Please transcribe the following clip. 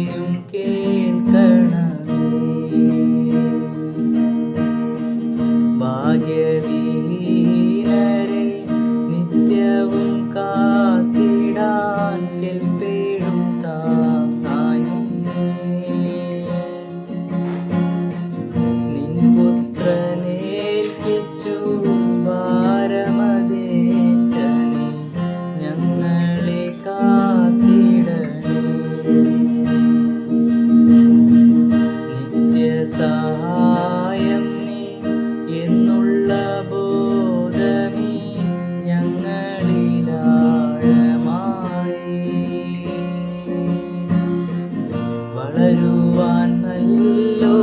നീയും കേൾക്കണമേ. ഭാഗ്യവീരരെ നിത്യവും കാത്തിടാൻ കേൾപ്പേഴും താങ്ങായി നിൻ പുത്രനേൽപ്പിച്ചു ഭാരമതേറ്റ നീ ഞങ്ങളെ കാത്തിടണേ. നിത്യസഹായം നീ എന്നുള്ള ബോധമീ ഞങ്ങളിലാഴമായി വളരുവാൻ നല്ലൊരു